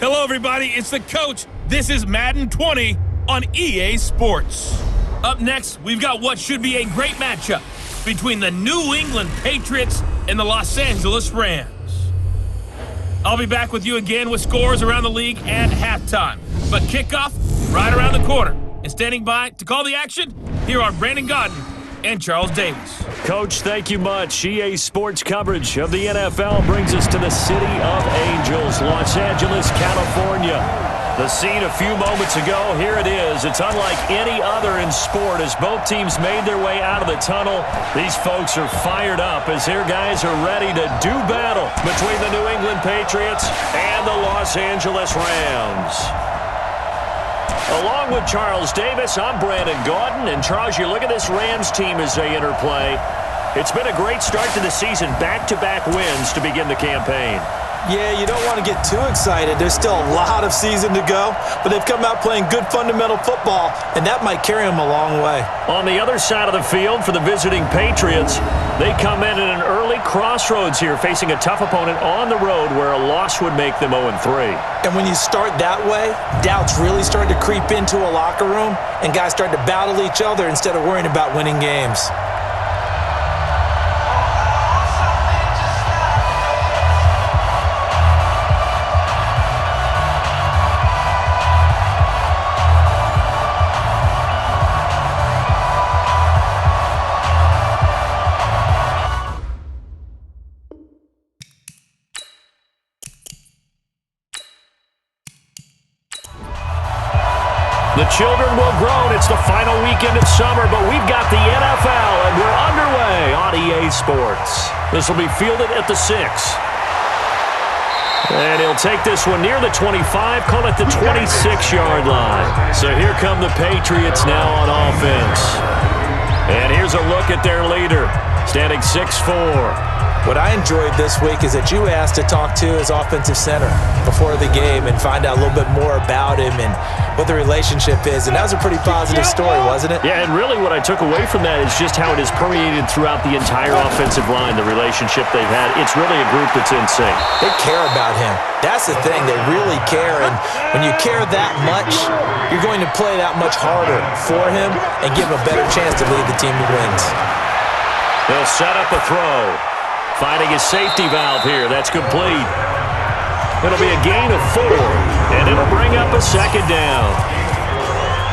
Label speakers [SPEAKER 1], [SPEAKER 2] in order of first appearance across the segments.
[SPEAKER 1] Hello, everybody. It's the coach. This is Madden 20 on EA Sports. Up next, we've got what should be a great matchup between the New England Patriots and the Los Angeles Rams. I'll be back with you again with scores around the league at halftime. But kickoff right around the corner. And standing by to call the action, here are Brandon Godden and Charles Davis.
[SPEAKER 2] Coach, thank you much. EA Sports coverage of the NFL brings us to the City of Angels, Los Angeles, California. The scene a few moments ago, here it is. It's unlike any other in sport as both teams made their way out of the tunnel. These folks are fired up as their guys are ready to do battle between the New England Patriots and the Los Angeles Rams. Along with Charles Davis, I'm Brandon Godden. And Charles, you look at this Rams team as they interplay. It's been a great start to the season, back-to-back wins to begin the campaign.
[SPEAKER 3] Yeah, you don't want to get too excited. There's still a lot of season to go, but they've come out playing good fundamental football, and that might carry them a long way.
[SPEAKER 2] On the other side of the field for the visiting Patriots, they come in at an early crossroads here, facing a tough opponent on the road where a loss would make them 0-3.
[SPEAKER 3] And when you start that way, doubts really start to creep into a locker room, and guys start to battle each other instead of worrying about winning games.
[SPEAKER 2] The children will groan. It's the final weekend of summer, but we've got the NFL, and we're underway on EA Sports. This will be fielded at the 6. And he'll take this one near the 25, call it the 26-yard line. So here come the Patriots now on offense. And here's a look at their leader, standing 6'4".
[SPEAKER 3] What I enjoyed this week is that you asked to talk to his offensive center before the game and find out a little bit more about him and what the relationship is. And that was a pretty positive story, wasn't it?
[SPEAKER 2] Yeah, and really what I took away from that is just how it has permeated throughout the entire offensive line, the relationship they've had. It's really a group that's in sync.
[SPEAKER 3] They care about him. That's the thing. They really care. And when you care that much, you're going to play that much harder for him and give him a better chance to lead the team to wins.
[SPEAKER 2] They'll set up a throw. Finding his safety valve here. That's complete. It'll be a gain of 4, and it'll bring up a second down.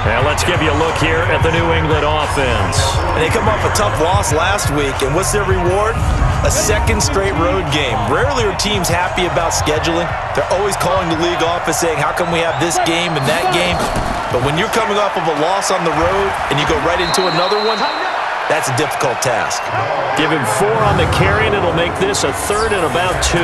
[SPEAKER 2] Now let's give you a look here at the New England offense.
[SPEAKER 3] And they come off a tough loss last week, and what's their reward? A second straight road game. Rarely are teams happy about scheduling. They're always calling the league office saying, how come we have this game and that game? But when you're coming off of a loss on the road and you go right into another one, that's a difficult task.
[SPEAKER 2] Give him 4 on the carry, and it'll make this a 3rd and about 2.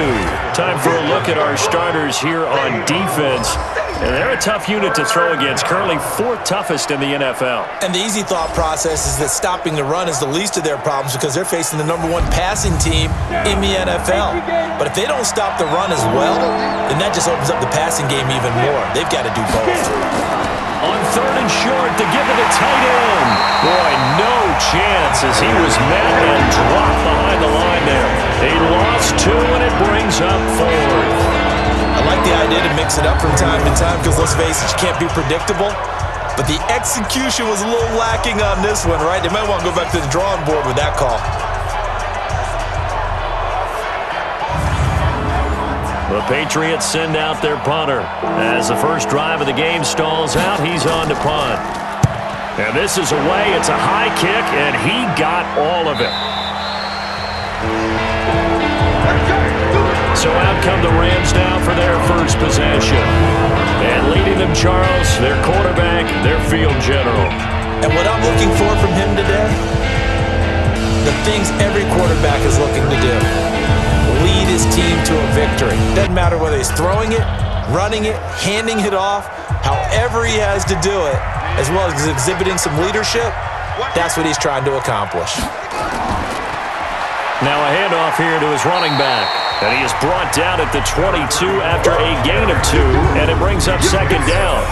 [SPEAKER 2] Time for a look at our starters here on defense. And they're a tough unit to throw against, currently 4th toughest in the NFL.
[SPEAKER 3] And the easy thought process is that stopping the run is the least of their problems because they're facing the #1 passing team in the NFL. But if they don't stop the run as well, then that just opens up the passing game even more. They've got to do both.
[SPEAKER 2] On 3rd and short to give it a tight end. Boy, no chance as he was met and dropped behind the line there. He lost 2, and it brings up 4th.
[SPEAKER 3] I like the idea to mix it up from time to time because, let's face it, you can't be predictable. But the execution was a little lacking on this one, right? They might want to go back to the drawing board with that call.
[SPEAKER 2] The Patriots send out their punter. As the first drive of the game stalls out, he's on to punt. And this is away. It's a high kick, and he got all of it. So out come the Rams now for their first possession. And leading them, Charles, their quarterback, their field general.
[SPEAKER 3] And what I'm looking for from him today, the things every quarterback is looking to do. Lead his team to a victory. Doesn't matter whether he's throwing it, running it, handing it off, however he has to do it, as well as exhibiting some leadership, that's what he's trying to accomplish.
[SPEAKER 2] Now a handoff here to his running back. And he is brought down at the 22 after a gain of 2, and it brings up second down.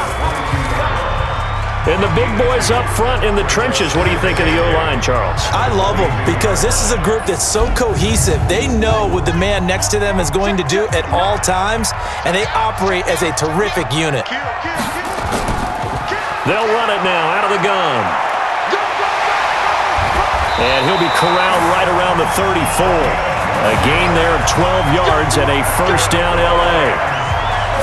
[SPEAKER 2] And the big boys up front in the trenches. What do you think of the O-line, Charles?
[SPEAKER 3] I love them because this is a group that's so cohesive. They know what the man next to them is going to do at all times, and they operate as a terrific unit.
[SPEAKER 2] They'll run it now out of the gun. And he'll be corralled right around the 34. A gain there of 12 yards and a first down L.A.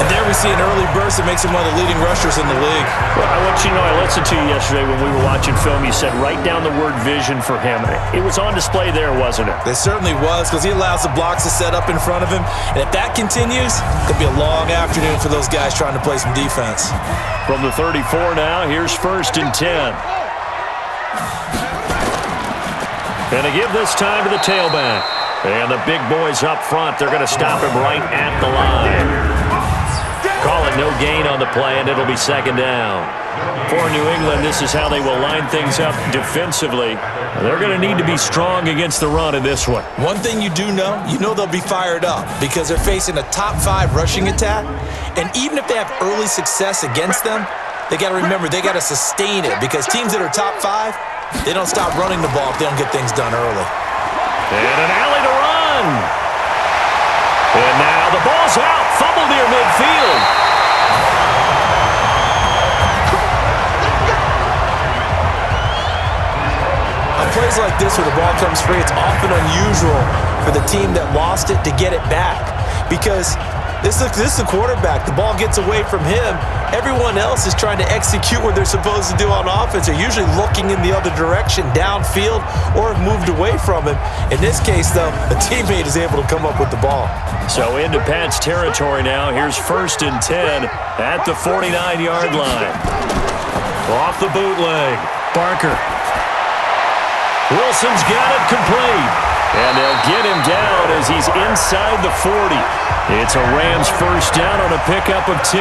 [SPEAKER 3] And there we see an early burst that makes him one of the leading rushers in the league.
[SPEAKER 2] Well, I want you to know, I listened to you yesterday when we were watching film. You said write down the word vision for him. It was on display there, wasn't it?
[SPEAKER 3] It certainly was, because he allows the blocks to set up in front of him. And if that continues, it could be a long afternoon for those guys trying to play some defense.
[SPEAKER 2] From the 34 now, here's 1st and 10. And to give this time to the tailback. And the big boys up front, they're going to stop him right at the line. Call it no gain on the play, and it'll be 2nd down. For New England, this is how they will line things up defensively. They're going to need to be strong against the run in this one.
[SPEAKER 3] One thing you do know, they'll be fired up because they're facing a top 5 rushing attack. And even if they have early success against them, they got to remember they got to sustain it because teams that are top 5, they don't stop running the ball if they don't get things done early.
[SPEAKER 2] And an alley to run. And now the ball's out. Fumble near midfield.
[SPEAKER 3] On plays like this where the ball comes free, it's often unusual for the team that lost it to get it back because this is the quarterback. The ball gets away from him. Everyone else is trying to execute what they're supposed to do on offense. They're usually looking in the other direction, downfield, or have moved away from him. In this case, though, a teammate is able to come up with the ball.
[SPEAKER 2] So into Pat's territory now. Here's 1st and 10 at the 49-yard line. Off the bootleg. Barker. Wilson's got it complete. And they'll get him down as he's inside the 40. It's a Rams first down on a pickup of 10.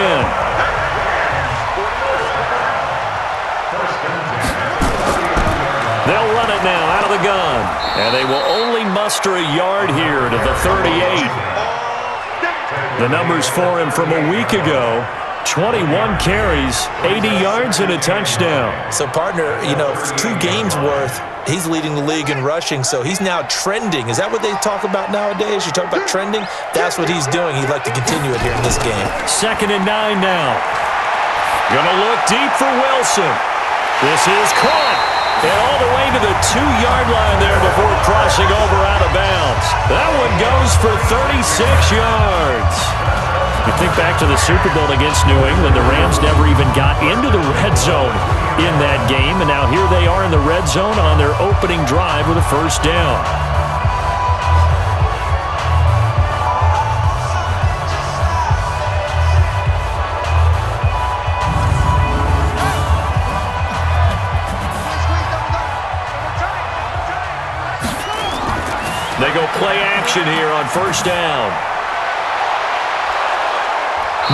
[SPEAKER 2] They'll run it now out of the gun. And they will only muster a yard here to the 38. The numbers for him from a week ago, 21 carries, 80 yards, and a touchdown.
[SPEAKER 3] So, partner, 2 games worth, he's leading the league in rushing, so he's now trending. Is that what they talk about nowadays? You talk about trending? That's what he's doing. He'd like to continue it here in this game.
[SPEAKER 2] 2nd and 9 now. Gonna look deep for Wilson. This is caught. And all the way to the 2-yard line there before crossing over out of bounds. That one goes for 36 yards. You think back to the Super Bowl against New England, the Rams never even got into the red zone in that game, and now here they are in the red zone on their opening drive with a first down. They go play action here on first down.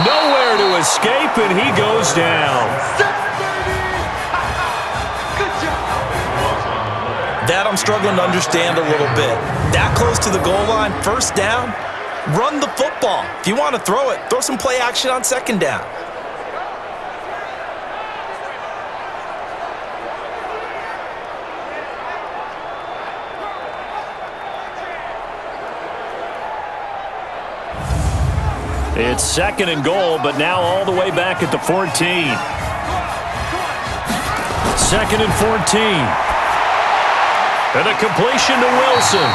[SPEAKER 2] Nowhere to escape, and he goes down.
[SPEAKER 3] That I'm struggling to understand a little bit. That close to the goal line, first down, run the football. If you want to throw it, throw some play action on 2nd down.
[SPEAKER 2] It's 2nd and goal, but now all the way back at the 14. 2nd and 14. And a completion to Wilson.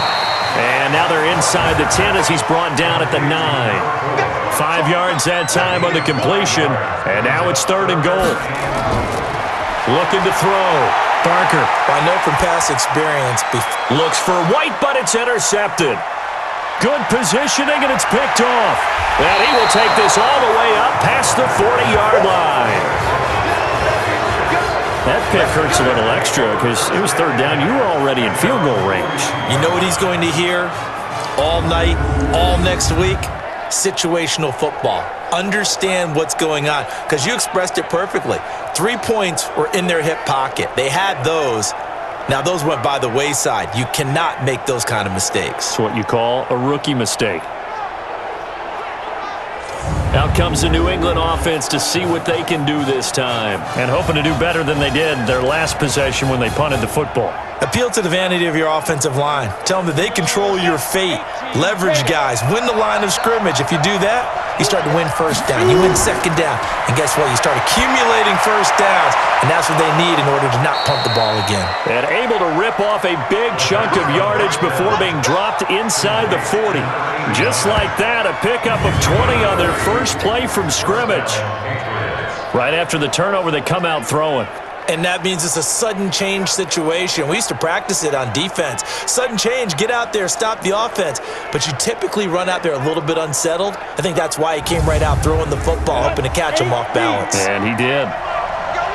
[SPEAKER 2] And now they're inside the 10 as he's brought down at the 9. 5 yards that time on the completion. And now it's 3rd and goal. Looking to throw. Barker.
[SPEAKER 3] I know from past experience.
[SPEAKER 2] Looks for White, but it's intercepted. Good positioning, and it's picked off. And he will take this all the way up past the 40-yard line. That pick hurts a little extra because it was 3rd down. You were already in field goal range.
[SPEAKER 3] You know what he's going to hear all night, all next week? Situational football. Understand what's going on because you expressed it perfectly. 3 points were in their hip pocket. They had those. Now, those went by the wayside. You cannot make those kind of mistakes.
[SPEAKER 2] It's what you call a rookie mistake. Out comes the New England offense to see what they can do this time. And hoping to do better than they did their last possession when they punted the football.
[SPEAKER 3] Appeal to the vanity of your offensive line. Tell them that they control your fate. Leverage guys. Win the line of scrimmage. If you do that, you start to win first down. You win second down. And guess what? You start accumulating first downs. And that's what they need in order to not punt the ball again.
[SPEAKER 2] And able to rip off a big chunk of yardage before being dropped inside the 40. Just like that, a pickup of 20 on their first play from scrimmage. Right after the turnover, they come out throwing.
[SPEAKER 3] And that means it's a sudden change situation. We used to practice it on defense. Sudden change, get out there, stop the offense. But you typically run out there a little bit unsettled. I think that's why he came right out throwing the football, hoping to catch him off balance.
[SPEAKER 2] And he did.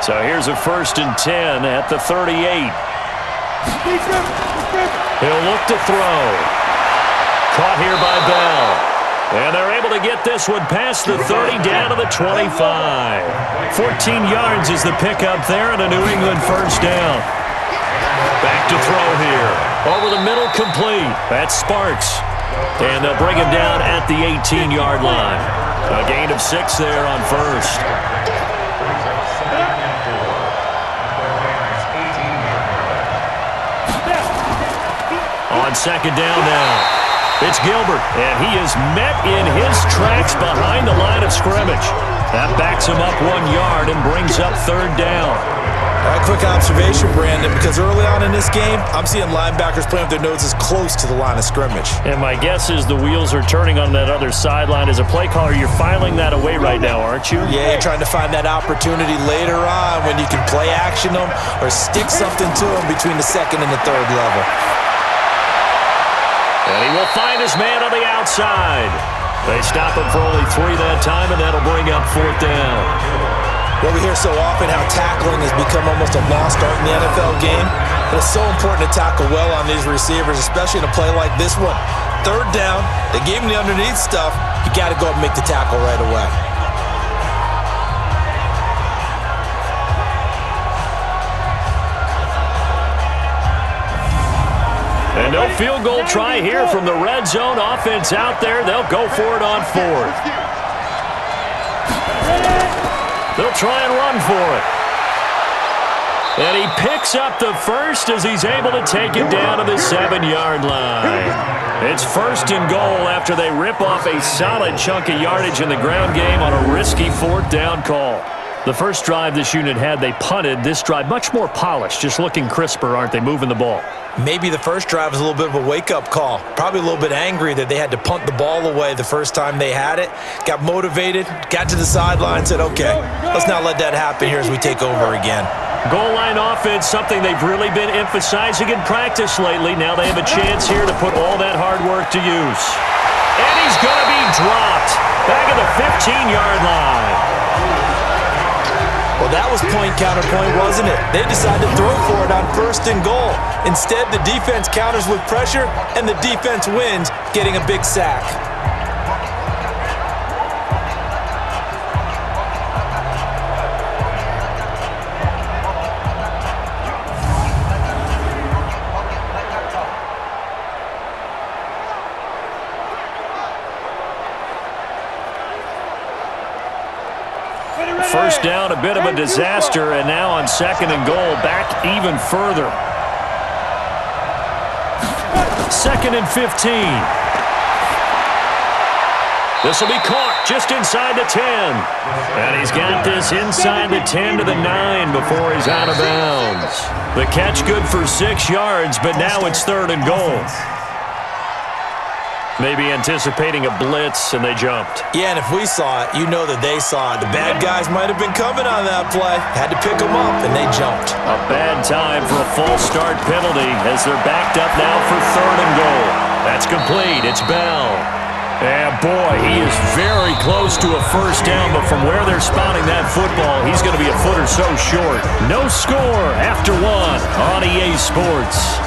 [SPEAKER 2] So here's a 1st and 10 at the 38. He'll look to throw. Caught here by Bell. And they're able to get this one past the 30 down to the 25. 14 yards is the pickup there and a New England first down. Back to throw here. Over the middle, complete. That's Sparks. And they'll bring him down at the 18-yard line. A gain of 6 there on first. On second down now. It's Gilbert, and he is met in his tracks behind the line of scrimmage. That backs him up 1 yard and brings up 3rd down.
[SPEAKER 3] All right, quick observation, Brandon, because early on in this game, I'm seeing linebackers playing with their noses close to the line of scrimmage.
[SPEAKER 2] And my guess is the wheels are turning on that other sideline. As a play caller, you're filing that away right now, aren't you?
[SPEAKER 3] Yeah, you're trying to find that opportunity later on when you can play action them or stick something to them between the 2nd and the 3rd level.
[SPEAKER 2] And he will find his man on the outside. They stop him for only 3 that time, and that'll bring up 4th down.
[SPEAKER 3] Well, we hear so often how tackling has become almost a lost art in the NFL game. But it's so important to tackle well on these receivers, especially in a play like this one. 3rd down, they gave him the underneath stuff. You got to go up and make the tackle right away.
[SPEAKER 2] And no field goal try here from the red zone offense out there. They'll go for it on 4th. They'll try and run for it. And he picks up the first as he's able to take it down to the 7-yard line. It's 1st and goal after they rip off a solid chunk of yardage in the ground game on a risky 4th down call. The first drive this unit had, they punted. This drive, much more polished, just looking crisper, aren't they, moving the ball?
[SPEAKER 3] Maybe the first drive was a little bit of a wake-up call. Probably a little bit angry that they had to punt the ball away the first time they had it. Got motivated, got to the sideline, said, okay, let's not let that happen here as we take over again.
[SPEAKER 2] Goal line offense, something they've really been emphasizing in practice lately. Now they have a chance here to put all that hard work to use. And he's going to be dropped back at the 15-yard line.
[SPEAKER 3] Well, that was point-counterpoint, wasn't it? They decided to throw for it on 1st and goal. Instead, the defense counters with pressure, and the defense wins, getting a big sack.
[SPEAKER 2] First down, a bit of a disaster, and now on 2nd and goal, back even further. 2nd and 15. This will be caught just inside the 10. And he's got this inside the 10 to the 9 before he's out of bounds. The catch good for 6 yards, but now it's 3rd and goal. Maybe anticipating a blitz, and they jumped.
[SPEAKER 3] Yeah, and if we saw it, you know that they saw it. The bad guys might have been coming on that play. Had to pick them up, and they jumped.
[SPEAKER 2] A bad time for a false start penalty as they're backed up now for 3rd and goal. That's complete. It's Bell. And, boy, he is very close to a first down, but from where they're spotting that football, he's going to be a foot or so short. No score after 1 on EA Sports.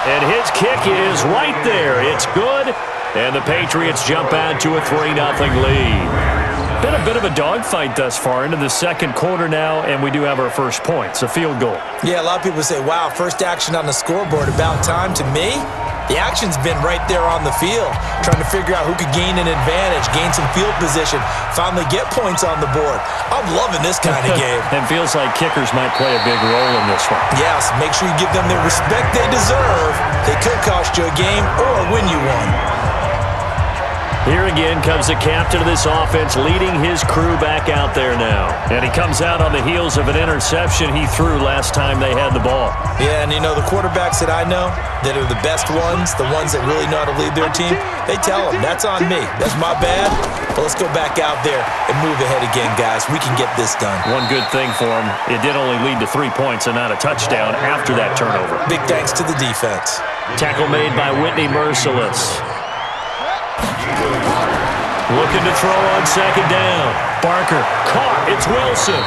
[SPEAKER 2] And his kick is right there. It's good. And the Patriots jump out to a 3-0 lead. Been a bit of a dogfight thus far into the second quarter now, and we do have our first points, a field goal.
[SPEAKER 3] Yeah, a lot of people say, wow, first action on the scoreboard, about time. To me, the action's been right there on the field, trying to figure out who could gain an advantage, gain some field position, finally get points on the board. I'm loving this kind of game.
[SPEAKER 2] And feels like kickers might play a big role in this one.
[SPEAKER 3] Yes, make sure you give them the respect they deserve. They could cost you a game or win you one.
[SPEAKER 2] Here again comes the captain of this offense, leading his crew back out there now. And he comes out on the heels of an interception he threw last time they had the ball.
[SPEAKER 3] Yeah, and you know, the quarterbacks that I know that are the best ones, the ones that really know how to lead their team, they tell them, that's on me. That's my bad. But let's go back out there and move ahead again, guys. We can get this done.
[SPEAKER 2] One good thing for him, it did only lead to 3 points and not a touchdown after that turnover.
[SPEAKER 3] Big thanks to the defense.
[SPEAKER 2] Tackle made by Whitney Merciless. Looking to throw on second down. Barker caught. It's Wilson.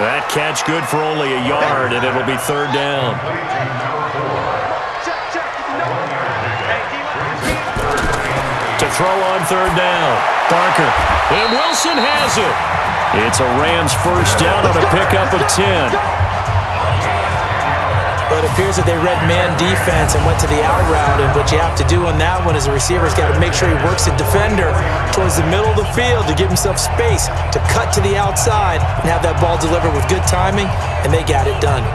[SPEAKER 2] That catch good for only a yard, and it'll be third down. To throw on third down. Barker. And Wilson has it. It's a Rams first down on a pickup of 10.
[SPEAKER 3] But it appears that they read man defense and went to the out route, and what you have to do on that one is the receiver's got to make sure he works the defender towards the middle of the field to give himself space to cut to the outside and have that ball delivered with good timing, and they got it done.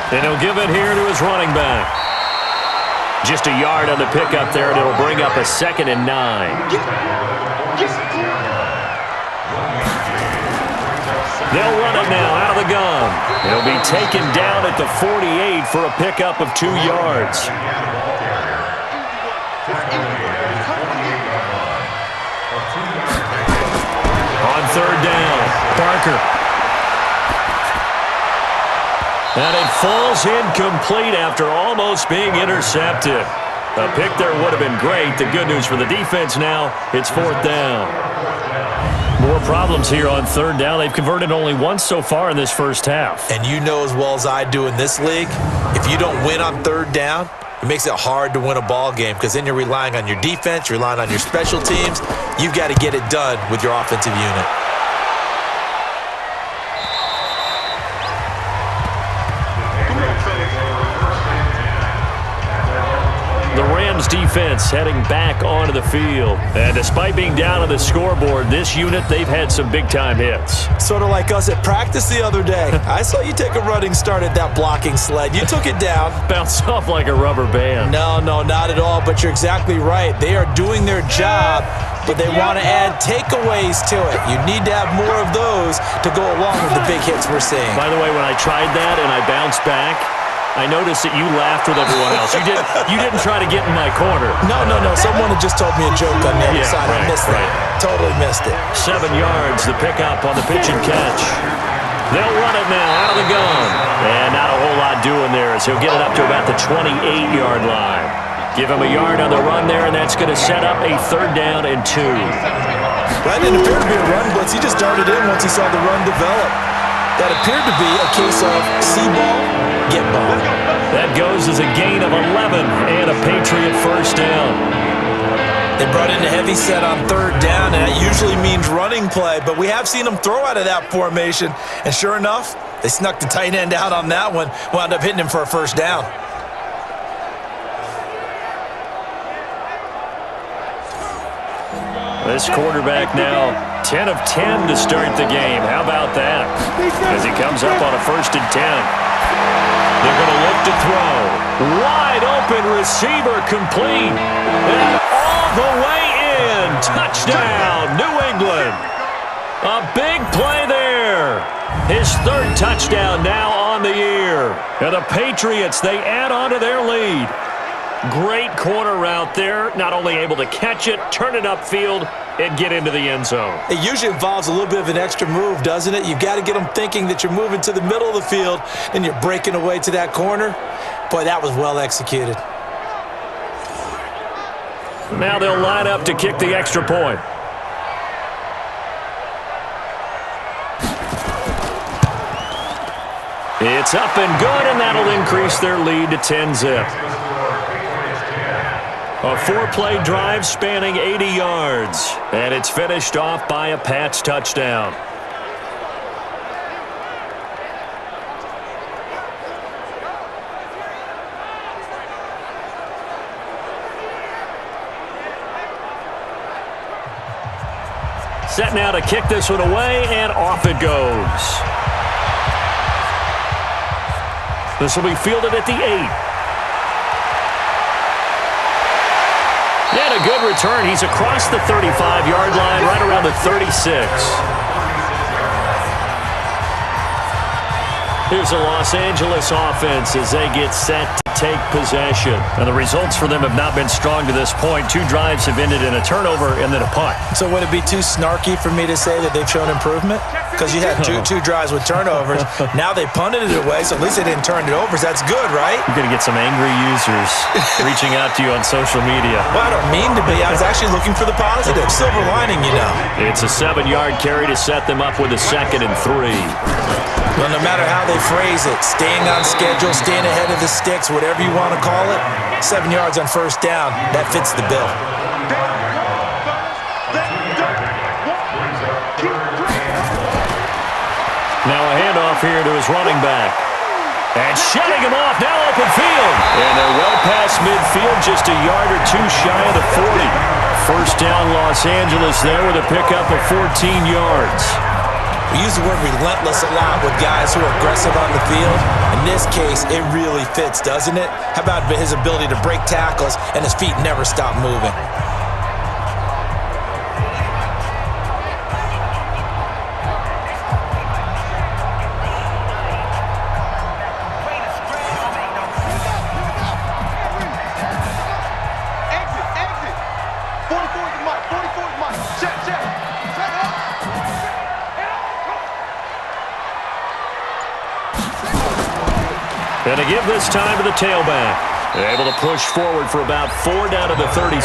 [SPEAKER 2] And he'll give it here to his running back. Just a yard on the pickup there, and it'll bring up a 2nd and 9. They'll run it now out of the gun. It'll be taken down at the 48 for a pickup of 2 yards. On third down, Barker. And it falls incomplete after almost being intercepted. A pick there would have been great. The good news for the defense now, it's 4th down. More problems here on third down. They've converted only once so far in this first half.
[SPEAKER 3] And you know as well as I do in this league, if you don't win on third down, it makes it hard to win a ball game because then you're relying on your defense, you're relying on your special teams. You've got to get it done with your offensive unit.
[SPEAKER 2] Defense heading back onto the field. And despite being down on the scoreboard, this unit, they've had some big-time hits.
[SPEAKER 3] Sort of like us at practice the other day. I saw you take a running start at that blocking sled. You took it down.
[SPEAKER 2] Bounced off like a rubber band.
[SPEAKER 3] No, not at all, but you're exactly right. They are doing their job, but they want to add takeaways to it. You need to have more of those to go along with the big hits we're seeing.
[SPEAKER 2] By the way, when I tried that and I bounced back, I noticed that you laughed with everyone else. You didn't try to get in my corner.
[SPEAKER 3] No. Someone had just told me a joke on the other side. I missed that. Totally missed it.
[SPEAKER 2] 7 yards, the pickup on the pitch and catch. They'll run it now out of the gun. And not a whole lot doing there as he'll get it up to about the 28-yard line. Give him a yard on the run there, and that's going to set up a 3rd down and 2.
[SPEAKER 3] That didn't appear to be a run blitz. He just darted in once he saw the run develop. That appeared to be a case of see ball, get ball.
[SPEAKER 2] That goes as a gain of 11 and a Patriot first down.
[SPEAKER 3] They brought in a heavy set on third down, and that usually means running play, but we have seen them throw out of that formation, and sure enough, they snuck the tight end out on that one, wound up hitting him for a first down.
[SPEAKER 2] This quarterback now 10 of 10 to start the game. How about that? As he comes up on a 1st and 10. They're going to look to throw. Wide open receiver complete. And all the way in. Touchdown, New England. A big play there. His 3rd touchdown now on the year. And the Patriots, they add on to their lead. Great corner route there. Not only able to catch it, turn it upfield, and get into the end zone.
[SPEAKER 3] It usually involves a little bit of an extra move, doesn't it? You've got to get them thinking that you're moving to the middle of the field and you're breaking away to that corner. Boy, that was well executed.
[SPEAKER 2] Now they'll line up to kick the extra point. It's up and good, and that'll increase their lead to 10-zip. A 4-play drive spanning 80 yards, and it's finished off by a Pats touchdown. Set now to kick this one away, and off it goes. This will be fielded at the 8. And a good return. He's across the 35-yard line, right around the 36. Here's the Los Angeles offense as they get set to take possession. And the results for them have not been strong to this point. 2 drives have ended in a turnover and then a punt.
[SPEAKER 3] So would it be too snarky for me to say that they've shown improvement? Because you had two drives with turnovers. Now they punted it away, so at least they didn't turn it over. So that's good, right?
[SPEAKER 2] You're going to get some angry users reaching out to you on social media.
[SPEAKER 3] Well, I don't mean to be. I was actually looking for the positive. Silver lining, you know.
[SPEAKER 2] It's a 7-yard carry to set them up with a 2nd and 3.
[SPEAKER 3] Well, no matter how they phrase it, staying on schedule, staying ahead of the sticks, whatever you want to call it, 7 yards on first down, that fits the bill.
[SPEAKER 2] Now a handoff here to his running back. And shutting him off, now open field. And they're well past midfield, just a yard or 2 shy of the 40. First down Los Angeles there with a pickup of 14 yards.
[SPEAKER 3] We use the word relentless a lot with guys who are aggressive on the field. In this case, it really fits, doesn't it? How about his ability to break tackles and his feet never stop moving?
[SPEAKER 2] And to give this time to the tailback. Able to push forward for about 4 down to the 37.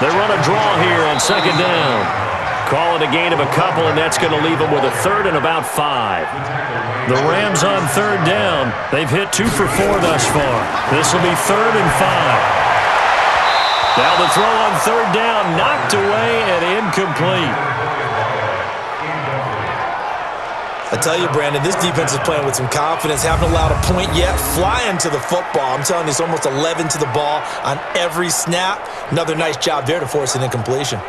[SPEAKER 2] They run a draw here on 2nd down. Call it a gain of a couple, and that's going to leave them with a 3rd and about 5. The Rams on 3rd down. They've hit 2 for 4 thus far. This will be 3rd and 5. Now the throw on 3rd down, knocked away and incomplete.
[SPEAKER 3] I tell you, Brandon, this defense is playing with some confidence. Haven't allowed a point yet. Flying to the football. I'm telling you, it's almost 11 to the ball on every snap. Another nice job there to force an incompletion.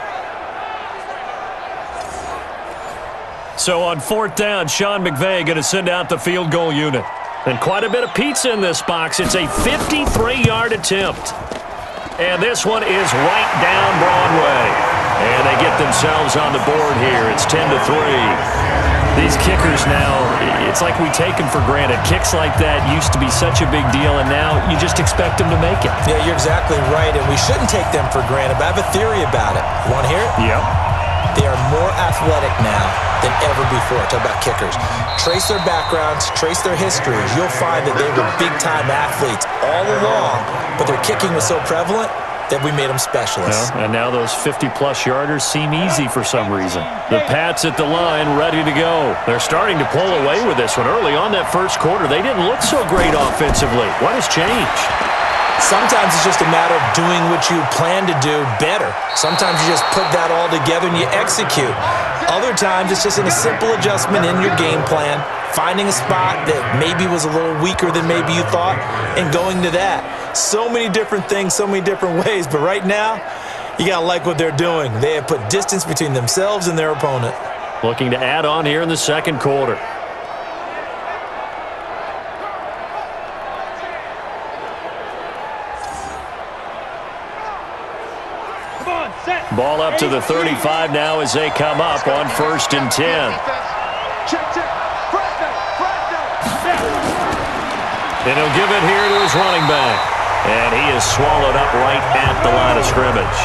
[SPEAKER 2] So on 4th down, Sean McVay going to send out the field goal unit. And quite a bit of pizza in this box. It's a 53-yard attempt. And this one is right down Broadway. And they get themselves on the board here. It's 10-3. These kickers now, it's like we take them for granted. Kicks like that used to be such a big deal, and now you just expect them to make it.
[SPEAKER 3] Yeah, you're exactly right, and we shouldn't take them for granted, but I have a theory about it. You want to hear it?
[SPEAKER 2] Yep.
[SPEAKER 3] They are more athletic now than ever before. Talk about kickers. Trace their backgrounds, trace their histories. You'll find that they were big-time athletes all along, but their kicking was so prevalent that we made them specialists.
[SPEAKER 2] And now those 50-plus yarders seem easy for some reason. The Pats at the line, ready to go. They're starting to pull away with this one. Early on that first quarter, they didn't look so great offensively. What has changed?
[SPEAKER 3] Sometimes it's just a matter of doing what you plan to do better. Sometimes you just put that all together and you execute. Other times it's just a simple adjustment in your game plan, finding a spot that maybe was a little weaker than maybe you thought, and going to that. So many different things, so many different ways, but right now, you got to like what they're doing. They have put distance between themselves and their opponent.
[SPEAKER 2] Looking to add on here in the second quarter. Ball up to the 35 now as they come up on 1st and 10. And he'll give it here to his running back. And he is swallowed up right at the line of scrimmage.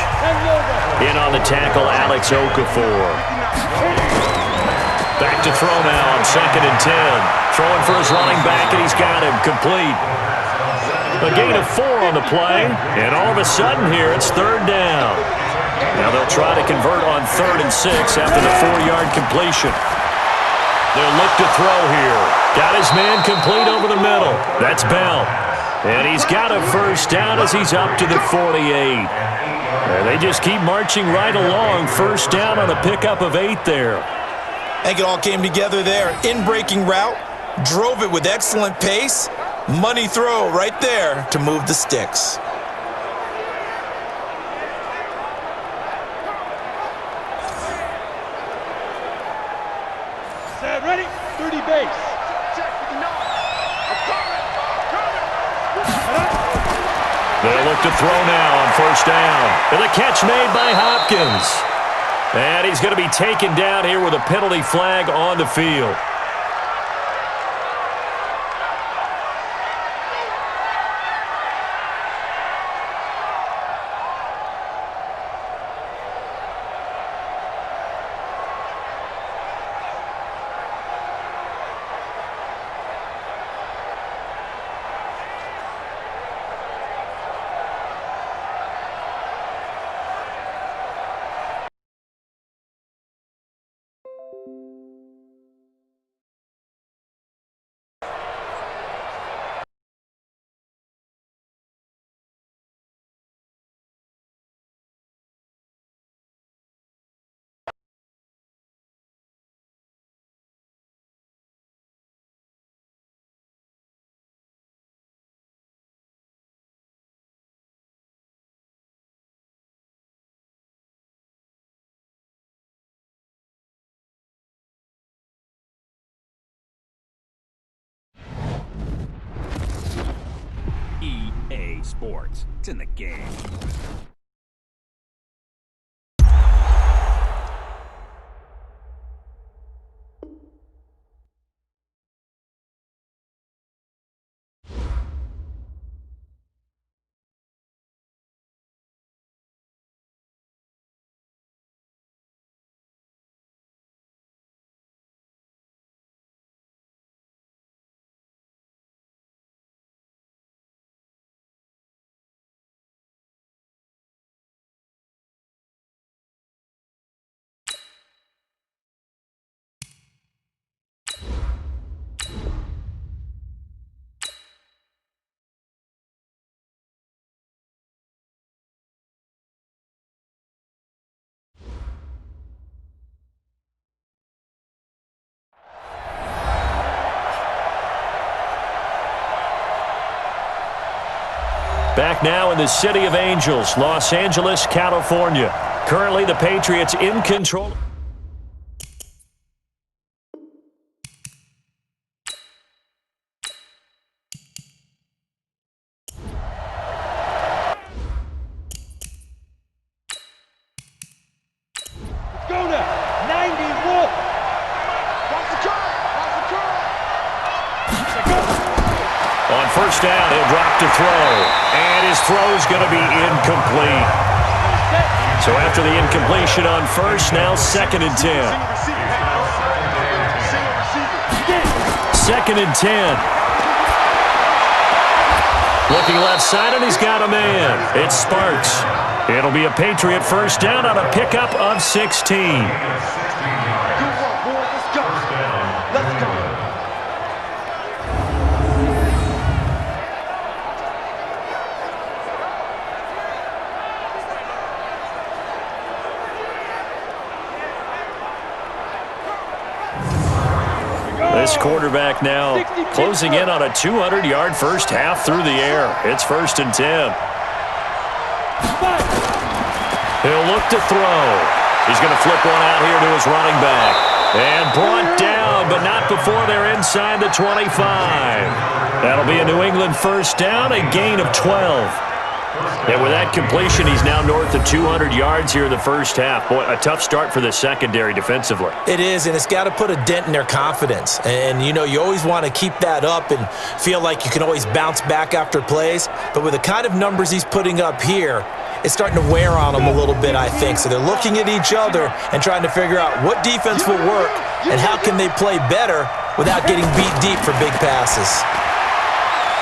[SPEAKER 2] In on the tackle, Alex Okafor. Back to throw now on 2nd and 10. Throwing for his running back, and he's got him complete. A gain of 4 on the play, and all of a sudden here it's 3rd down. Now they'll try to convert on 3rd and 6 after the 4-yard completion. They'll look to throw here. Got his man complete over the middle. That's Bell. And he's got a 1st down as he's up to the 48. And they just keep marching right along. 1st down on a pickup of 8 there.
[SPEAKER 3] I think it all came together there. In-breaking route, drove it with excellent pace. Money throw right there to move the sticks.
[SPEAKER 4] Set, ready, 30 base.
[SPEAKER 2] They'll look to throw now on 1st down. And the catch made by Hopkins. And he's going to be taken down here with a penalty flag on the field.
[SPEAKER 5] EA Sports. It's in the game.
[SPEAKER 2] Back now in the City of Angels, Los Angeles, California. Currently the Patriots in control.
[SPEAKER 4] Let's go now. 90 Wolf. Watch the curve.
[SPEAKER 2] On 1st down, he'll drop to throw. And his throw's going to be incomplete. So after the incompletion on 1st, now 2nd and 10. 2nd and 10. Looking left side, and he's got a man. It's Sparks. It'll be a Patriot 1st down on a pickup of 16. This quarterback now closing in on a 200-yard 1st half through the air. It's 1st and 10. He'll look to throw. He's going to flip one out here to his running back. And brought down, but not before they're inside the 25. That'll be a New England 1st down, a gain of 12. And with that completion, he's now north of 200 yards here in the 1st half. Boy, a tough start for the secondary defensively.
[SPEAKER 3] It is, and it's got to put a dent in their confidence. And, you know, you always want to keep that up and feel like you can always bounce back after plays. But with the kind of numbers he's putting up here, it's starting to wear on them a little bit, I think. So they're looking at each other and trying to figure out what defense will work and how can they play better without getting beat deep for big passes.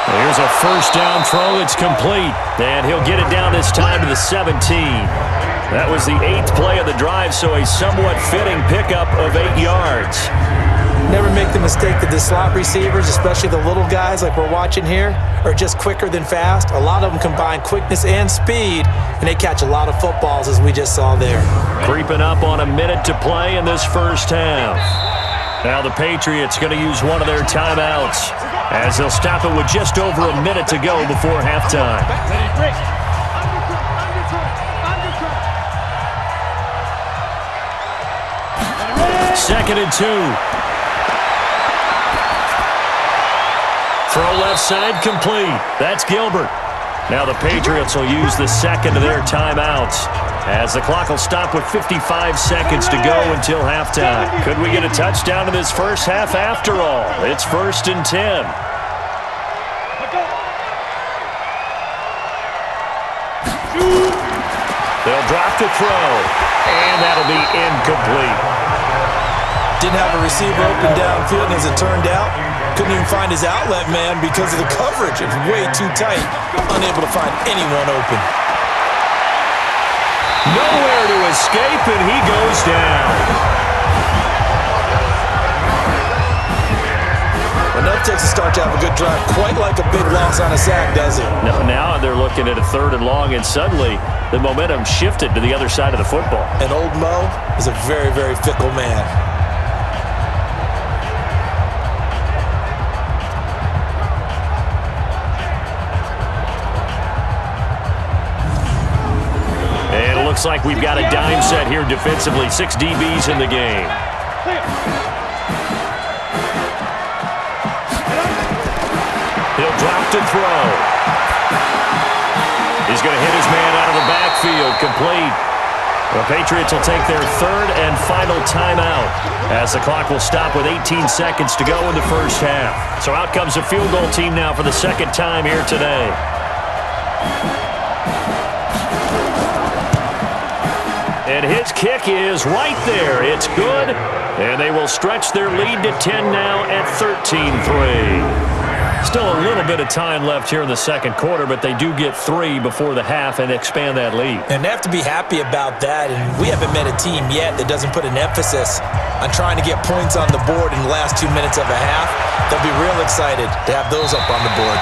[SPEAKER 2] Here's a first down throw. It's complete. And he'll get it down this time to the 17. That was the 8th play of the drive, so a somewhat fitting pickup of 8 yards.
[SPEAKER 3] Never make the mistake that the slot receivers, especially the little guys like we're watching here, are just quicker than fast. A lot of them combine quickness and speed, and they catch a lot of footballs, as we just saw there.
[SPEAKER 2] Creeping up on a minute to play in this first half. Now the Patriots going to use one of their timeouts as they'll stop it with just over a minute to go before halftime. Second and 2. Throw left side complete. That's Gilbert. Now the Patriots will use the second of their timeouts as the clock will stop with 55 seconds to go until halftime. Could we get a touchdown in this first half after all? It's 1st and 10. They'll drop to throw, and that'll be incomplete.
[SPEAKER 3] Didn't have a receiver open downfield, and as it turned out, couldn't even find his outlet man because of the coverage. It was way too tight, unable to find anyone open.
[SPEAKER 2] Nowhere to escape, and he goes down.
[SPEAKER 3] Enough takes a start to have a good drive, quite like a big loss on a sack, does it?
[SPEAKER 2] Now they're looking at a 3rd and long, and suddenly the momentum shifted to the other side of the football.
[SPEAKER 3] And old Mo is a very, very fickle man.
[SPEAKER 2] And it looks like we've got a dime set here defensively. 6 DBs in the game. He'll drop to throw. He's going to hit his man out of the backfield. Complete. The Patriots will take their 3rd and final timeout as the clock will stop with 18 seconds to go in the first half. So out comes the field goal team now for the 2nd time here today. And his kick is right there. It's good. And they will stretch their lead to 10 now at 13-3. Still a little bit of time left here in the 2nd quarter, but they do get 3 before the half and expand that lead.
[SPEAKER 3] And they have to be happy about that. And we haven't met a team yet that doesn't put an emphasis on trying to get points on the board in the last 2 minutes of a half. They'll be real excited to have those up on the board.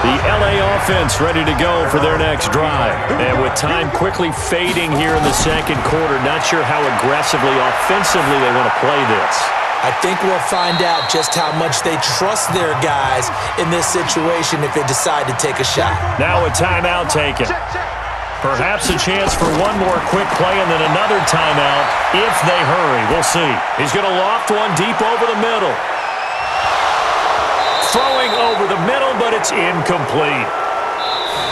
[SPEAKER 2] The LA offense ready to go for their next drive. And with time quickly fading here in the 2nd quarter, not sure how aggressively, offensively they want to play this.
[SPEAKER 3] I think we'll find out just how much they trust their guys in this situation if they decide to take a shot.
[SPEAKER 2] Now a timeout taken. Perhaps a chance for one more quick play and then another timeout if they hurry. We'll see. He's going to loft one deep over the middle. Throwing over the middle, but it's incomplete.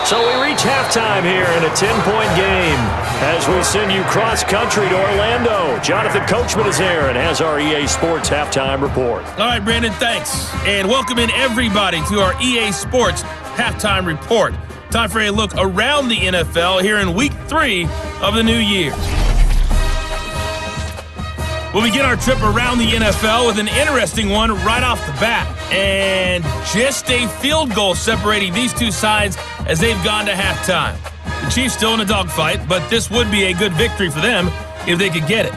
[SPEAKER 2] So we reach halftime here in a 10-point game as we send you cross-country to Orlando. Jonathan Coachman is there and has our EA Sports halftime report.
[SPEAKER 1] All right, Brandon, thanks. And welcome in everybody to our EA Sports halftime report. Time for a look around the NFL here in Week 3 of the new year. We'll begin our trip around the NFL with an interesting one right off the bat. And just a field goal separating these two sides as they've gone to halftime. The Chiefs still in a dogfight, but this would be a good victory for them if they could get it.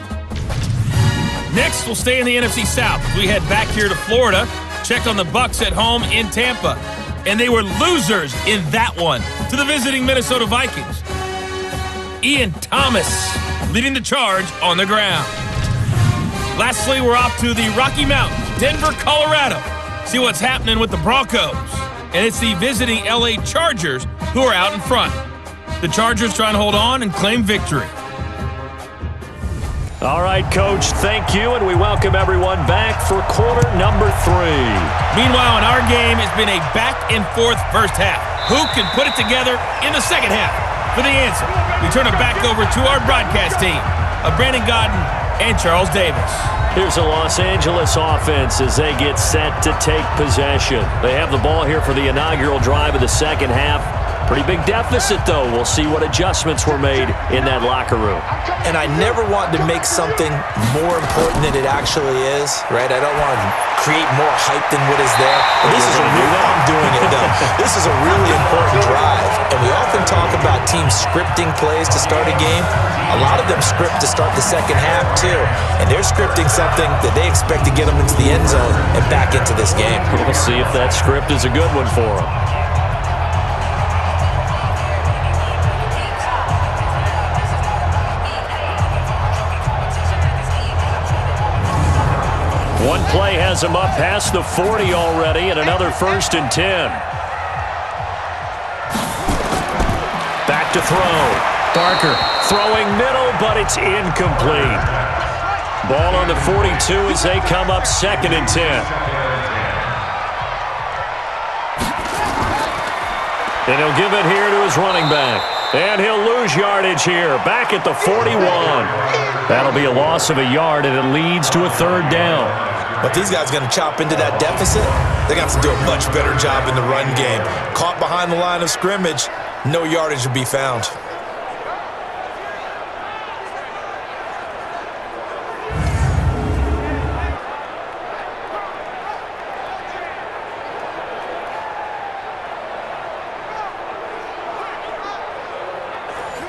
[SPEAKER 1] Next, we'll stay in the NFC South. We head back here to Florida, check on the Bucs at home in Tampa. And they were losers in that one to the visiting Minnesota Vikings. Ian Thomas leading the charge on the ground. Lastly, we're off to the Rocky Mountains, Denver, Colorado. See what's happening with the Broncos. And it's the visiting LA Chargers who are out in front. The Chargers trying to hold on and claim victory.
[SPEAKER 2] All right, Coach, thank you, and we welcome everyone back for quarter number 3.
[SPEAKER 1] Meanwhile, in our game, it's been a back-and-forth first half. Who can put it together in the second half? For the answer, we turn it back over to our broadcast team of Brandon Godden and Charles Davis.
[SPEAKER 2] Here's the Los Angeles offense as they get set to take possession. They have the ball here for the inaugural drive of the second half. Pretty big deficit, though. We'll see what adjustments were made in that locker room.
[SPEAKER 3] And I never want to make something more important than it actually is, right? I don't want to create more hype than what is there. But this is a real, I'm doing it, though. This is a really important drive. And we often talk about teams scripting plays to start a game. A lot of them script to start the second half, too. And they're scripting something that they expect to get them into the end zone and back into this game.
[SPEAKER 2] We'll see if that script is a good one for them. One play has him up past the 40 already, and another 1st and 10. Back to throw. Barker throwing middle, but it's incomplete. Ball on the 42 as they come up 2nd and 10. And he'll give it here to his running back. And he'll lose yardage here, back at the 41. That'll be a loss of a yard, and it leads to a 3rd down.
[SPEAKER 3] But these guys are going to chop into that deficit. They're going to have to do a much better job in the run game. Caught behind the line of scrimmage, no yardage to be found.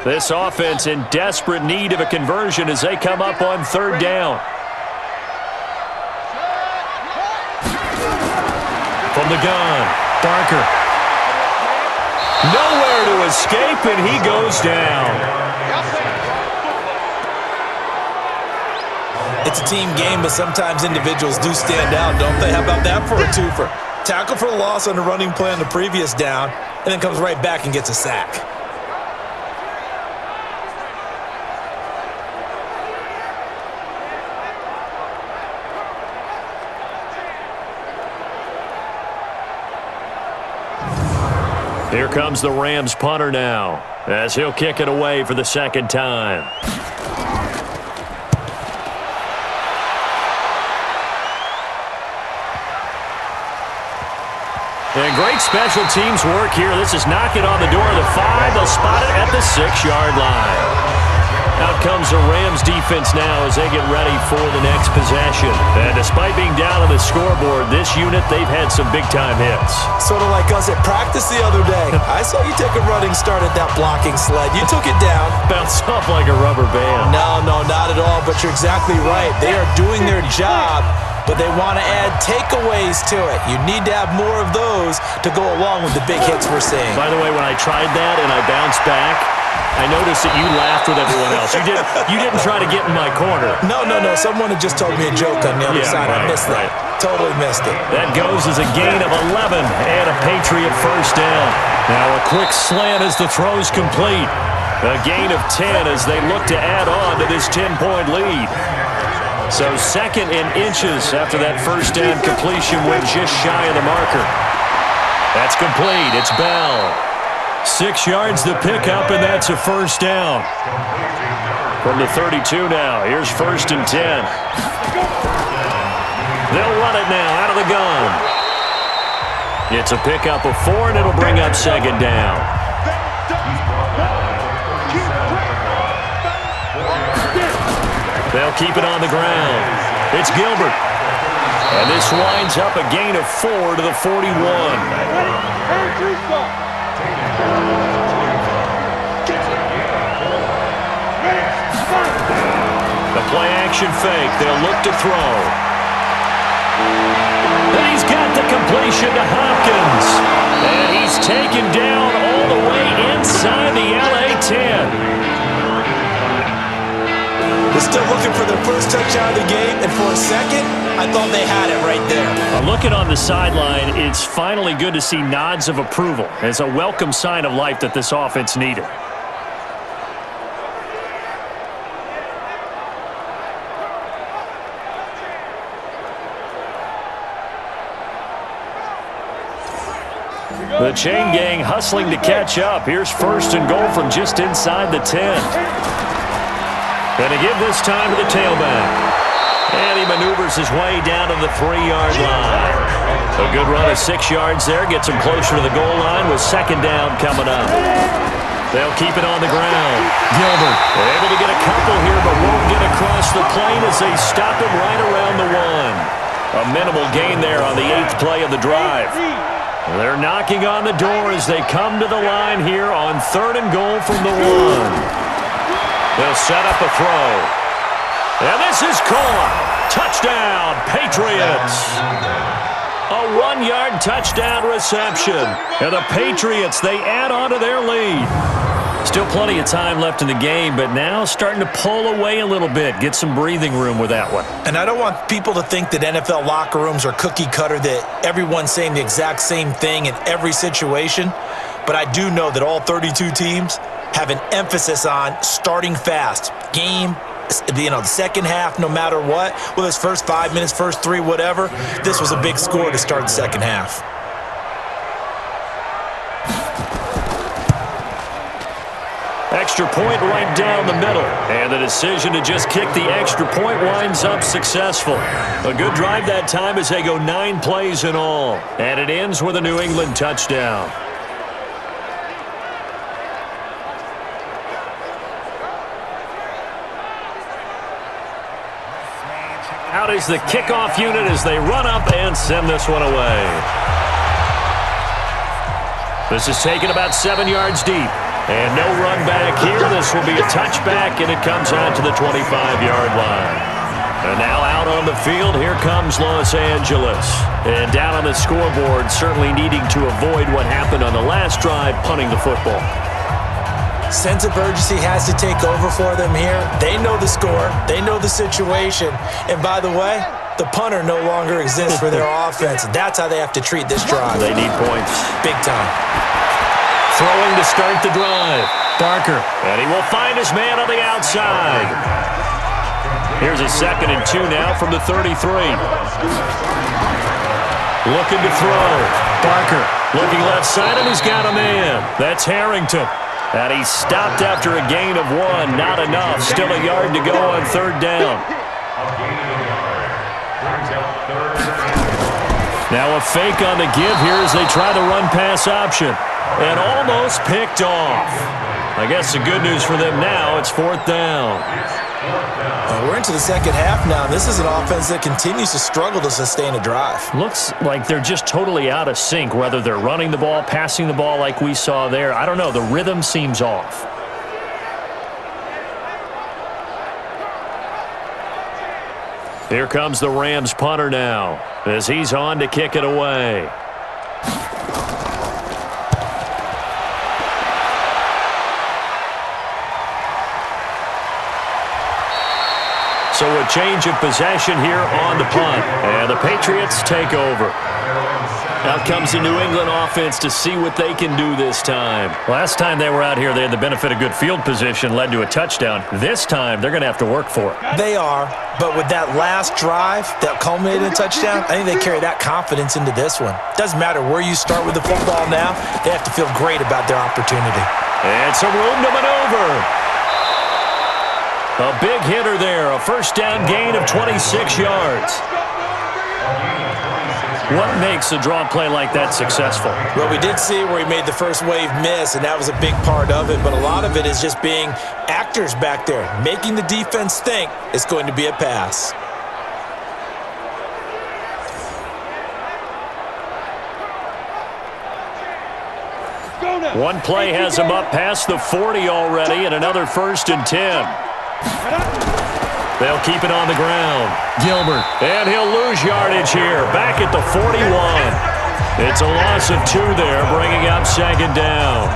[SPEAKER 2] This offense in desperate need of a conversion as they come up on 3rd down. From the gun, Barker. Nowhere to escape, and he goes down.
[SPEAKER 3] It's a team game, but sometimes individuals do stand out, don't they? How about that for a twofer? Tackle for a loss on the running play on the previous down, and then comes right back and gets a sack.
[SPEAKER 2] Here comes the Rams punter now, as he'll kick it away for the 2nd time. And great special teams work here. This is knocking on the door of the 5. They'll spot it at the 6-yard line. Out comes the Rams defense now as they get ready for the next possession. And despite being down on the scoreboard, this unit, they've had some big-time hits.
[SPEAKER 3] Sort of like us at practice the other day. I saw you take a running start at that blocking sled. You took it down.
[SPEAKER 2] Bounced off like a rubber band.
[SPEAKER 3] No, not at all, but you're exactly right. They are doing their job, but they want to add takeaways to it. You need to have more of those to go along with the big hits we're seeing.
[SPEAKER 2] By the way, when I tried that and I bounced back, I noticed that you laughed with everyone else. You didn't try to get in my corner.
[SPEAKER 3] No. Someone had just told me a joke on the other side.
[SPEAKER 2] Right,
[SPEAKER 3] I missed that. Totally missed it.
[SPEAKER 2] That goes as a gain of 11 and a Patriot 1st down. Now a quick slant as the throw's complete. A gain of 10 as they look to add on to this 10-point lead. So 2nd and inches after that 1st down completion went just shy of the marker. That's complete. It's Bell. 6 yards the pickup, and that's a 1st down. From the 32 now, here's 1st and 10. They'll run it now out of the gun. It's a pickup of 4, and it'll bring up 2nd down. They'll keep it on the ground. It's Gilbert. And this winds up a gain of 4 to the 41. The play-action fake. They'll look to throw. And he's got the completion to Hopkins. And he's taken down all the way inside the LA 10.
[SPEAKER 3] They're still looking for their first touchdown of the game, and for a second, I thought they had it right there.
[SPEAKER 2] Looking on the sideline, it's finally good to see nods of approval. It's a welcome sign of life that this offense needed. The chain gang hustling to catch up. Here's 1st and goal from just inside the 10. And to give this time to the tailback. And he maneuvers his way down to the 3-yard line. A good run of 6 yards there. Gets him closer to the goal line with second down coming up. They'll keep it on the ground. Gilbert able to get a couple here, but won't get across the plane as they stop him right around the 1. A minimal gain there on the 8th play of the drive. They're knocking on the door as they come to the line here on 3rd and goal from the 1. They'll set up a throw. And this is caught. Touchdown, Patriots. A 1-yard touchdown reception. And the Patriots, they add on to their lead. Still plenty of time left in the game, but now starting to pull away a little bit. Get some breathing room with that one.
[SPEAKER 3] And I don't want people to think that NFL locker rooms are cookie cutter, that everyone's saying the exact same thing in every situation. But I do know that all 32 teams have an emphasis on starting fast. Game, the second half, no matter what, whether it's first 5 minutes, first 3, whatever, this was a big score to start the second half.
[SPEAKER 2] Extra point right down the middle. And the decision to just kick the extra point winds up successful. A good drive that time as they go 9 plays in all. And it ends with a New England touchdown. Out is the kickoff unit as they run up and send this one away. This is taken about 7 yards deep. And no run back here. This will be a touchback, and it comes out to the 25-yard line. And now out on the field, here comes Los Angeles. And down on the scoreboard, certainly needing to avoid what happened on the last drive, punting the football.
[SPEAKER 3] Sense of urgency has to take over for them here. They know the score. They know the situation. And by the way, the punter no longer exists for their offense. That's how they have to treat this drive.
[SPEAKER 2] They need points.
[SPEAKER 3] Big time.
[SPEAKER 2] Throwing to start the drive. Barker. And he will find his man on the outside. Here's a 2nd and 2 now from the 33. Looking to throw. Barker looking left side, and he's got a man. That's Harrington. And he stopped after a gain of 1. Not enough. Still a yard to go on 3rd down. Now a fake on the give here as they try the run-pass option. And almost picked off. I guess the good news for them now, it's 4th down.
[SPEAKER 3] We're into the second half now. This is an offense that continues to struggle to sustain a drive.
[SPEAKER 2] Looks like they're just totally out of sync, whether they're running the ball, passing the ball like we saw there. I don't know. The rhythm seems off. Here comes the Rams punter now as he's on to kick it away. So a change of possession here on the punt. And the Patriots take over. Out comes the New England offense to see what they can do this time. Last time they were out here, they had the benefit of good field position, led to a touchdown. This time, they're going to have to work for it.
[SPEAKER 3] They are, but with that last drive that culminated in a touchdown, I think they carry that confidence into this one. Doesn't matter where you start with the football now, they have to feel great about their opportunity.
[SPEAKER 2] And some room to maneuver. A big hitter there, a 1st down gain of 26 yards. What makes a draw play like that successful?
[SPEAKER 3] Well, we did see where he made the first wave miss, and that was a big part of it, but a lot of it is just being actors back there, making the defense think it's going to be a pass.
[SPEAKER 2] One play has him up past the 40 already, and another 1st and 10. They'll keep it on the ground. Gilbert. And he'll lose yardage here. Back at the 41. It's a loss of 2 there, bringing up 2nd down.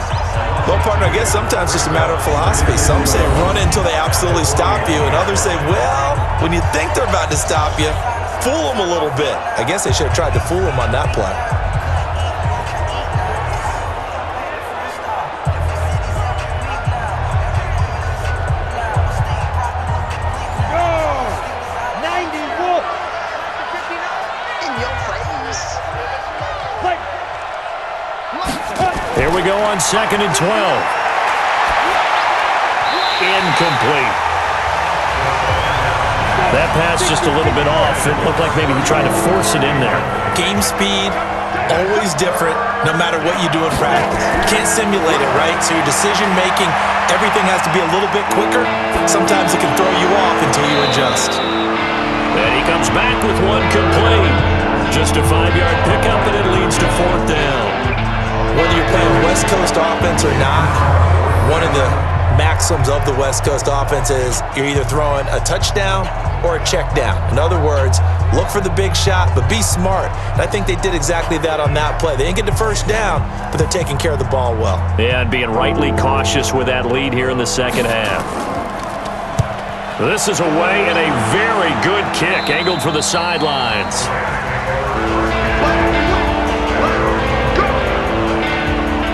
[SPEAKER 3] Well, partner, I guess sometimes it's just a matter of philosophy. Some say run until they absolutely stop you, and others say, well, when you think they're about to stop you, fool them a little bit. I guess they should have tried to fool them on that play.
[SPEAKER 2] Here we go on 2nd and 12. Incomplete. That pass just a little bit off. It looked like maybe he tried to force it in there.
[SPEAKER 3] Game speed, always different, no matter what you do in practice. You can't simulate it, right? So your decision-making, everything has to be a little bit quicker. Sometimes it can throw you off until you adjust.
[SPEAKER 2] And he comes back with one complete. Just a 5-yard pickup, and it leads to 4th down.
[SPEAKER 3] Whether you're playing West Coast offense or not, one of the maxims of the West Coast offense is you're either throwing a touchdown or a check down. In other words, look for the big shot, but be smart. And I think they did exactly that on that play. They didn't get the first down, but they're taking care of the ball well.
[SPEAKER 2] Yeah, and being rightly cautious with that lead here in the second half. This is away and a very good kick, angled for the sidelines.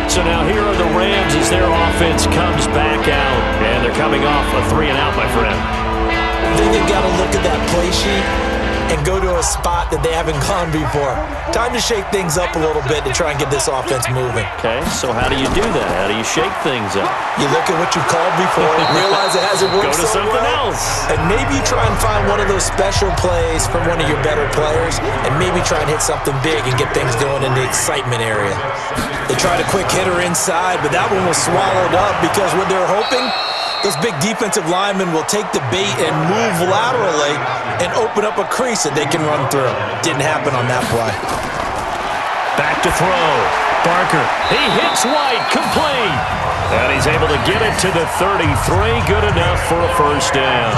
[SPEAKER 2] So now here are the Rams as their offense comes back out, and they're coming off a 3-and-out, my friend.
[SPEAKER 3] I think they've got to look at that play sheet and go to a spot that they haven't gone before. Time to shake things up a little bit to try and get this offense moving.
[SPEAKER 2] Okay, so how do you do that? How do you shake things up?
[SPEAKER 3] You look at what you called before, realize it hasn't worked
[SPEAKER 2] Go to
[SPEAKER 3] so
[SPEAKER 2] something
[SPEAKER 3] well,
[SPEAKER 2] else.
[SPEAKER 3] and maybe you try and find one of those special plays from one of your better players, and maybe try and hit something big and get things going in the excitement area. They tried a quick hitter inside, but that one was swallowed up because what they're hoping, those big defensive linemen will take the bait and move laterally and open up a crease that they can run through. Didn't happen on that play.
[SPEAKER 2] Back to throw. Barker. He hits White. Complete. And he's able to get it to the 33. Good enough for a first down.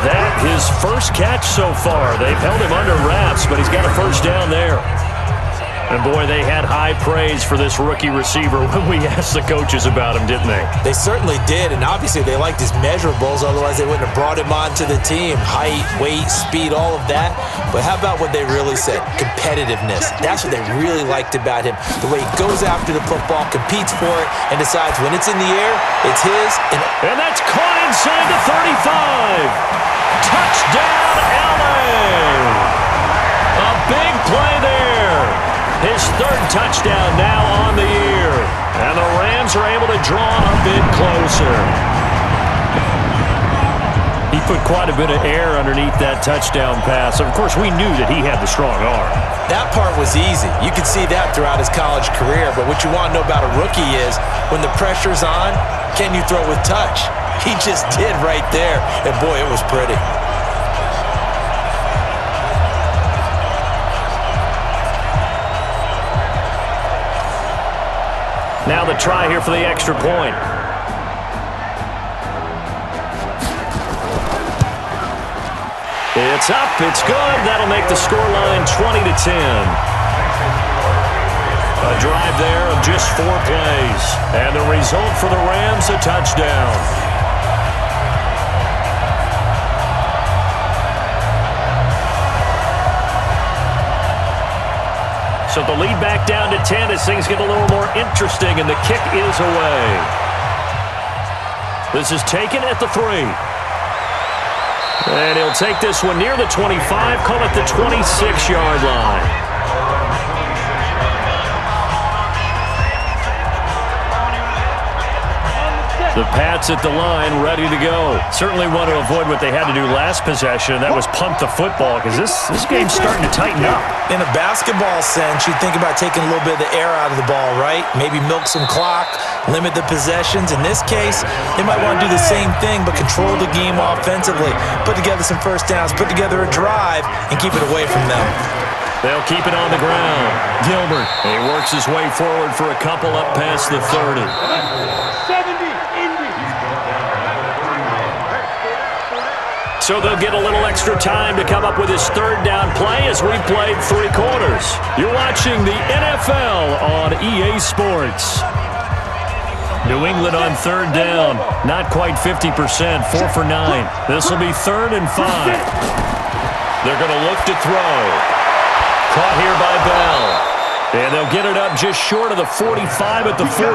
[SPEAKER 2] That his first catch so far. They've held him under wraps, but he's got a first down there. And, boy, they had high praise for this rookie receiver when we asked the coaches about him, didn't they?
[SPEAKER 3] They certainly did, and obviously they liked his measurables. Otherwise, they wouldn't have brought him onto the team. Height, weight, speed, all of that. But how about what they really said? Competitiveness. That's what they really liked about him. The way he goes after the football, competes for it, and decides when it's in the air, it's his.
[SPEAKER 2] And that's caught inside the 35. Touchdown, LA! A big play there. His third touchdown now on the year. And the Rams are able to draw a bit closer. He put quite a bit of air underneath that touchdown pass. Of course, we knew that he had the strong arm.
[SPEAKER 3] That part was easy. You could see that throughout his college career. But what you want to know about a rookie is when the pressure's on, can you throw with touch? He just did right there. And, boy, it was pretty.
[SPEAKER 2] Now the try here for the extra point. It's up. It's good. That'll make the scoreline 20-10. A drive there of just 4 plays. And the result for the Rams, a touchdown. So the lead back down to 10 as things get a little more interesting, and the kick is away. This is taken at the 3. And he'll take this one near the 25, call it the 26-yard line. The Pats at the line, ready to go. Certainly want to avoid what they had to do last possession, and that was punt the football, because this game's starting to tighten up.
[SPEAKER 3] In a basketball sense, you think about taking a little bit of the air out of the ball, right? Maybe milk some clock, limit the possessions. In this case, they might want to do the same thing, but control the game offensively. Put together some first downs, put together a drive, and keep it away from them.
[SPEAKER 2] They'll keep it on the ground. Gilbert, he works his way forward for a couple up past the 30.
[SPEAKER 4] 70.
[SPEAKER 2] So they'll get a little extra time to come up with his third down play as we played 3 quarters. You're watching the NFL on EA Sports. New England on third down. Not quite 50%, 4 for 9. This will be 3rd and 5. They're going to look to throw. Caught here by Bell. And they'll get it up just short of the 45 at the 44.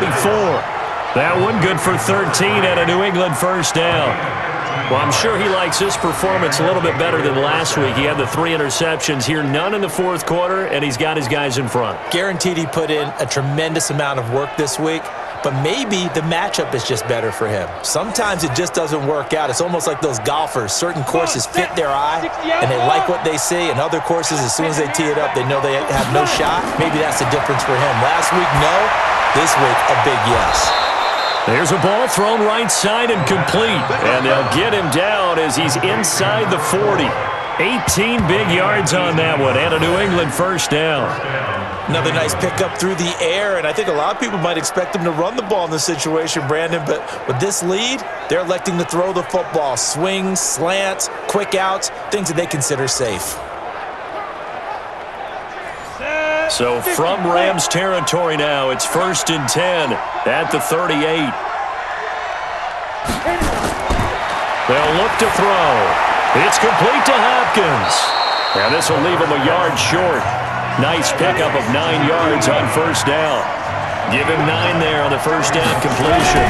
[SPEAKER 2] That one good for 13 and a New England first down. Well, I'm sure he likes his performance a little bit better than last week. He had the 3 interceptions here, none in the 4th quarter, and he's got his guys in front.
[SPEAKER 3] Guaranteed he put in a tremendous amount of work this week, but maybe the matchup is just better for him. Sometimes it just doesn't work out. It's almost like those golfers. Certain courses fit their eye, and they like what they see, and other courses, as soon as they tee it up, they know they have no shot. Maybe that's the difference for him. Last week, no. This week, a big yes.
[SPEAKER 2] There's a ball thrown right side and complete, and they'll get him down as he's inside the 40. 18 big yards on that one, and a New England first down.
[SPEAKER 3] Another nice pickup through the air, and I think a lot of people might expect him to run the ball in this situation, Brandon, but with this lead, they're electing to throw the football. Swings, slants, quick outs, things that they consider safe.
[SPEAKER 2] So from Rams territory now, it's 1st and 10 at the 38. They'll look to throw. It's complete to Hopkins. And this will leave him a yard short. Nice pickup of 9 yards on first down. Give him 9 there on the first down completion.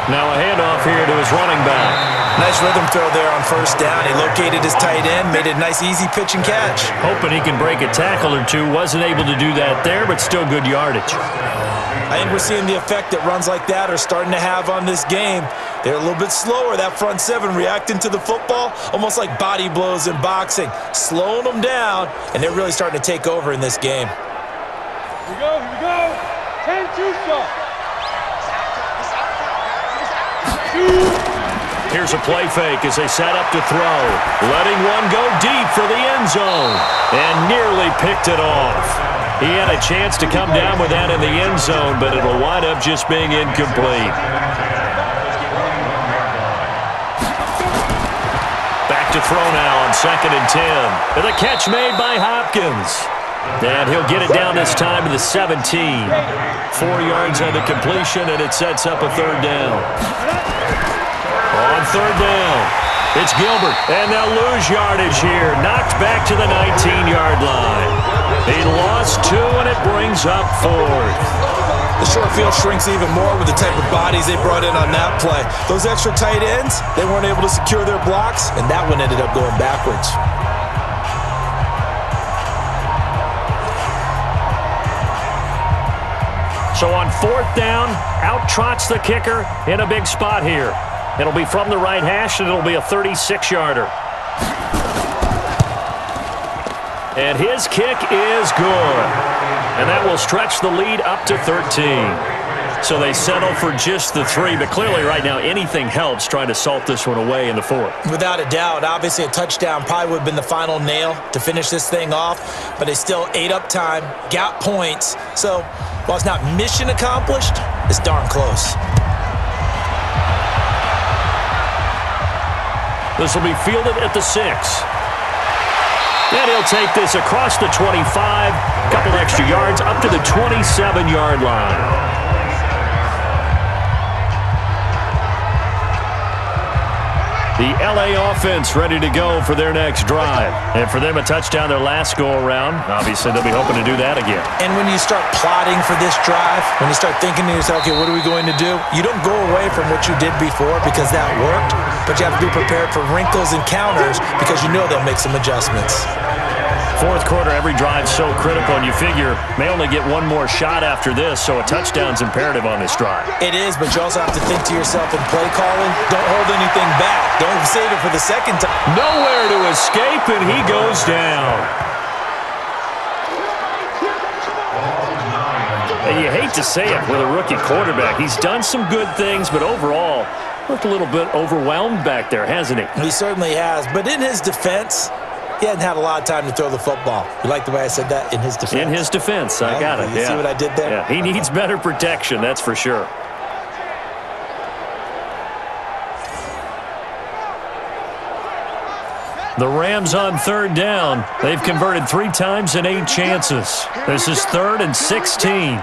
[SPEAKER 2] Now a handoff here to his running back.
[SPEAKER 3] Nice rhythm throw there on first down. He located his tight end, made a nice easy pitch and catch.
[SPEAKER 2] Hoping he can break a tackle or two. Wasn't able to do that there, but still good yardage.
[SPEAKER 3] I think we're seeing the effect that runs like that are starting to have on this game. They're a little bit slower, that front seven, reacting to the football, almost like body blows in boxing, slowing them down, and they're really starting to take over in this game.
[SPEAKER 4] Here we go. 10-2 stop.
[SPEAKER 2] Here's a play fake as they set up to throw. Letting one go deep for the end zone. And nearly picked it off. He had a chance to come down with that in the end zone, but it'll wind up just being incomplete. Back to throw now on 2nd and 10. And the catch made by Hopkins. And he'll get it down this time to the 17. 4 yards on the completion, and it sets up a 3rd down. On 3rd down, it's Gilbert, and they'll lose yardage here. Knocked back to the 19-yard line. He lost 2, and it brings up 4th.
[SPEAKER 3] The short field shrinks even more with the type of bodies they brought in on that play. Those extra tight ends, they weren't able to secure their blocks, and that one ended up going backwards.
[SPEAKER 2] So on 4th down, out trots the kicker in a big spot here. It'll be from the right hash, and it'll be a 36-yarder. And his kick is good. And that will stretch the lead up to 13. So they settle for just the 3, but clearly right now anything helps trying to salt this one away in the 4th.
[SPEAKER 3] Without a doubt, obviously a touchdown probably would have been the final nail to finish this thing off, but they still ate up time, got points. So while it's not mission accomplished, it's darn close.
[SPEAKER 2] This will be fielded at the 6. And he'll take this across the 25, couple extra yards up to the 27-yard line. The LA offense ready to go for their next drive. And for them, a touchdown their last go-around. Obviously, they'll be hoping to do that again.
[SPEAKER 3] And when you start plotting for this drive, when you start thinking to yourself, okay, what are we going to do? You don't go away from what you did before because that worked, but you have to be prepared for wrinkles and counters because you know they'll make some adjustments.
[SPEAKER 2] 4th quarter, every drive so critical, and you figure may only get one more shot after this, so a touchdown's imperative on this drive.
[SPEAKER 3] It is, but you also have to think to yourself in play calling, don't hold anything back. Don't save it for the second time.
[SPEAKER 2] Nowhere to escape, and he goes down. And you hate to say it with a rookie quarterback. He's done some good things, but overall, looked a little bit overwhelmed back there, hasn't he?
[SPEAKER 3] He certainly has, but in his defense, he hadn't had a lot of time to throw the football. You like the way I said that? In his defense.
[SPEAKER 2] In his defense, I got it.
[SPEAKER 3] You see what I did there?
[SPEAKER 2] Yeah, he needs better protection, that's for sure. The Rams on 3rd down. They've converted 3 times in 8 chances. This is 3rd and 16.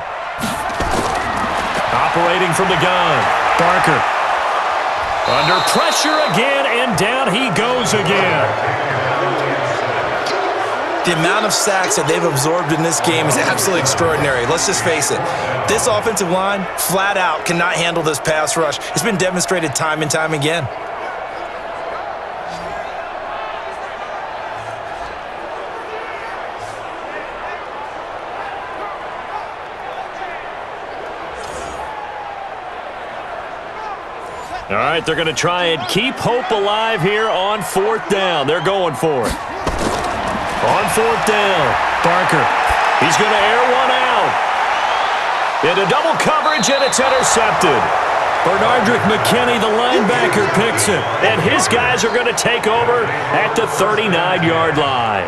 [SPEAKER 2] Operating from the gun, Barker. Under pressure again, and down he goes again.
[SPEAKER 3] The amount of sacks that they've absorbed in this game is absolutely extraordinary. Let's just face it. This offensive line, flat out, cannot handle this pass rush. It's been demonstrated time and time again.
[SPEAKER 2] All right, they're going to try and keep hope alive here on 4th down. They're going for it. On 4th down, Barker. He's going to air one out. Into double coverage, and it's intercepted. Bernardrick McKinney, the linebacker, picks it. And his guys are going to take over at the 39-yard line.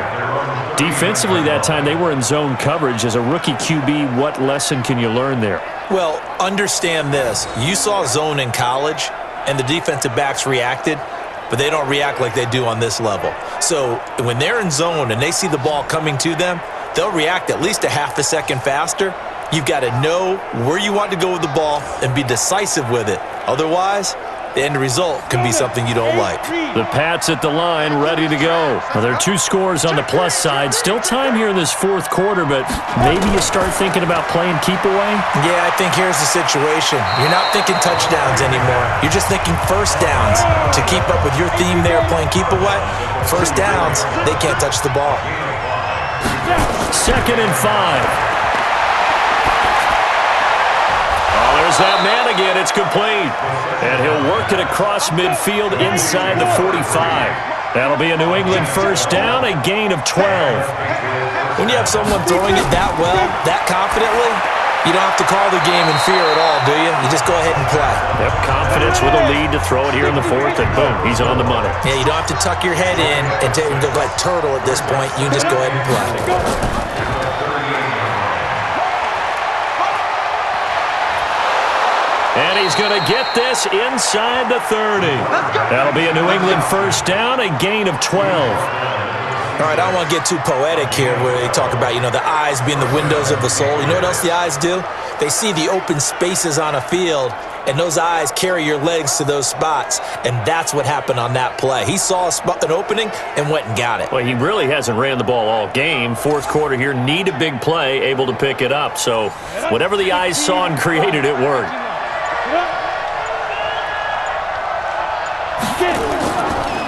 [SPEAKER 2] Defensively that time, they were in zone coverage. As a rookie QB, what lesson can you learn there?
[SPEAKER 3] Well, understand this. You saw zone in college, and the defensive backs reacted, but they don't react like they do on this level. So when they're in zone and they see the ball coming to them, they'll react at least a half a second faster. You've got to know where you want to go with the ball and be decisive with it. Otherwise, the end result can be something you don't like.
[SPEAKER 2] The Pats at the line, ready to go. Well, there are 2 scores on the plus side. Still time here in this 4th quarter, but maybe you start thinking about playing keep away?
[SPEAKER 3] Yeah, I think here's the situation. You're not thinking touchdowns anymore. You're just thinking first downs. To keep up with your theme there, playing keep away, first downs, they can't touch the ball.
[SPEAKER 2] 2nd and 5. There's that man again. It's complete. And he'll work it across midfield inside the 45. That'll be a New England first down, a gain of 12.
[SPEAKER 3] When you have someone throwing it that well, that confidently, you don't have to call the game in fear at all, do you? You just go ahead and play.
[SPEAKER 2] Yep, confidence with a lead to throw it here in the 4th, and boom, he's on the money.
[SPEAKER 3] Yeah, you don't have to tuck your head in and go like turtle at this point. You can just go ahead and play.
[SPEAKER 2] And he's going to get this inside the 30. That'll be a New England first down, a gain of 12.
[SPEAKER 3] All right, I don't want to get too poetic here where they talk about, the eyes being the windows of the soul. You know what else the eyes do? They see the open spaces on a field, and those eyes carry your legs to those spots, and that's what happened on that play. He saw an opening and went and got it.
[SPEAKER 2] Well, he really hasn't ran the ball all game. 4th quarter here, need a big play, able to pick it up. So whatever the eyes saw and created, it worked.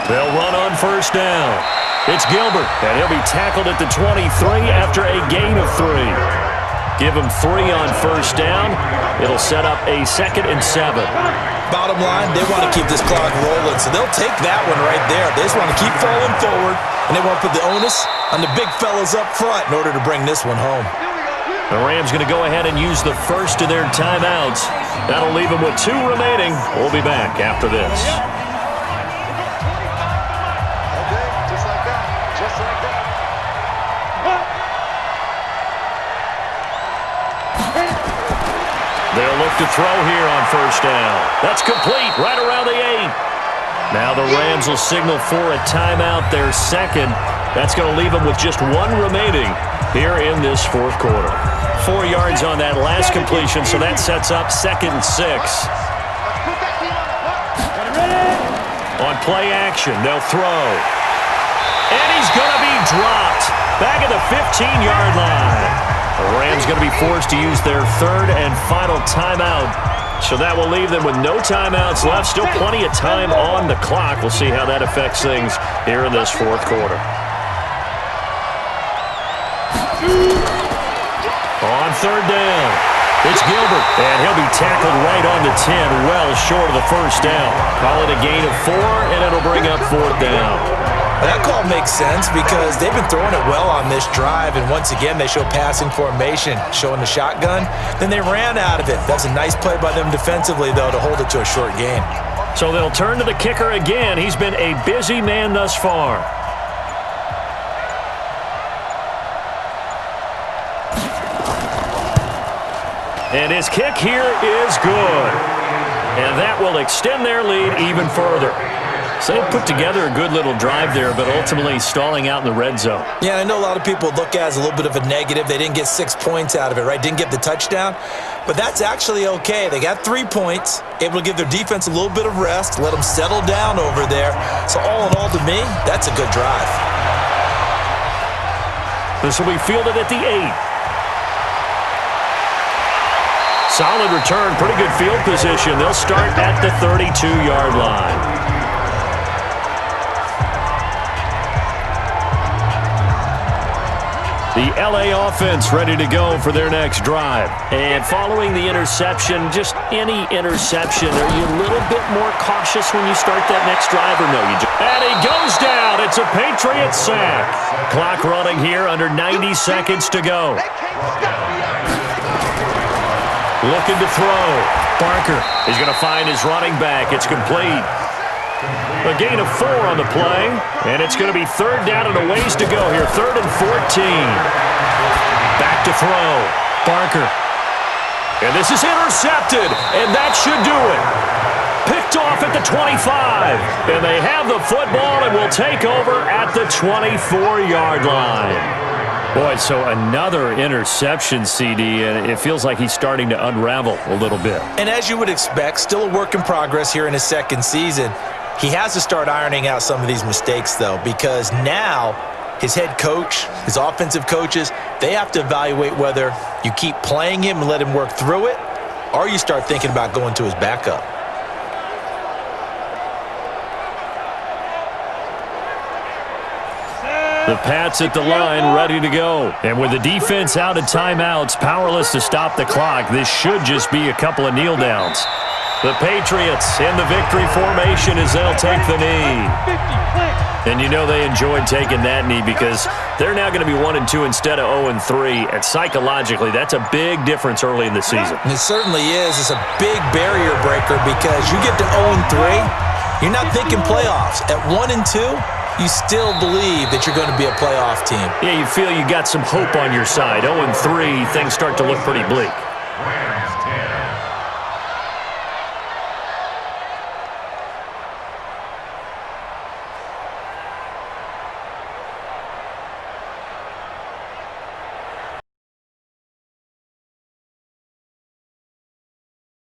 [SPEAKER 2] They'll run on first down. It's Gilbert, and he'll be tackled at the 23 after a gain of 3. Give him 3 on first down. It'll set up a 2nd and 7.
[SPEAKER 3] Bottom line, they want to keep this clock rolling, so they'll take that one right there. They just want to keep falling forward, and they want to put the onus on the big fellas up front in order to bring this one home.
[SPEAKER 2] The Rams going to go ahead and use the first of their timeouts. That'll leave them with 2 remaining. We'll be back after this. They'll look to throw here on first down. That's complete right around the 8. Now the Rams will signal for a timeout, their 2nd. That's going to leave them with just 1 remaining here in this 4th quarter. 4 yards on that last completion, so that sets up 2nd and 6. On play action, they'll throw. And he's going to be dropped back at the 15-yard line. The Rams going to be forced to use their 3rd and final timeout. So that will leave them with no timeouts left. Still plenty of time on the clock. We'll see how that affects things here in this 4th quarter. On 3rd down, it's Gilbert, and he'll be tackled right on the 10, well short of the first down. Call it a gain of 4, and it'll bring up 4th down.
[SPEAKER 3] That call makes sense because they've been throwing it well on this drive, and once again, they show passing formation, showing the shotgun. Then they ran out of it. That's a nice play by them defensively, though, to hold it to a short gain.
[SPEAKER 2] So they'll turn to the kicker again. He's been a busy man thus far. And his kick here is good. And that will extend their lead even further. So they put together a good little drive there, but ultimately stalling out in the red zone.
[SPEAKER 3] Yeah, I know a lot of people look at it as a little bit of a negative. They didn't get 6 points out of it, right? Didn't get the touchdown. But that's actually okay. They got 3 points, able to give their defense a little bit of rest, let them settle down over there. So all in all, to me, that's a good drive.
[SPEAKER 2] This will be fielded at the 8. Solid return, pretty good field position. They'll start at the 32-yard line. The LA offense ready to go for their next drive.
[SPEAKER 6] And following the interception, just any interception, are you a little bit more cautious when you start that next drive or no?
[SPEAKER 2] And he goes down. It's a Patriot sack. Clock running here, under 90 seconds to go. Looking to throw. Barker is going to find his running back. It's complete. A gain of 4 on the play, and it's going to be third down and a ways to go here. 3rd and 14. Back to throw. Barker. And this is intercepted, and that should do it. Picked off at the 25. And they have the football and will take over at the 24-yard line. Boy, so another interception, CD, and it feels like he's starting to unravel a little bit.
[SPEAKER 3] And as you would expect, still a work in progress here in his second season. He has to start ironing out some of these mistakes, though, because now his head coach, his offensive coaches, they have to evaluate whether you keep playing him and let him work through it, or you start thinking about going to his backup.
[SPEAKER 2] The Pats at the line, ready to go. And with the defense out of timeouts, powerless to stop the clock, this should just be a couple of kneel downs. The Patriots in the victory formation as they'll take the knee. And you know they enjoyed taking that knee because they're now going to be 1-2 instead of 0-3. And psychologically, that's a big difference early in the season.
[SPEAKER 3] And it certainly is. It's a big barrier breaker because you get to 0-3, you're not thinking playoffs. At 1-2, you still believe that you're going to be a playoff team.
[SPEAKER 2] Yeah, you feel you got some hope on your side. 0-3, things start to look pretty bleak.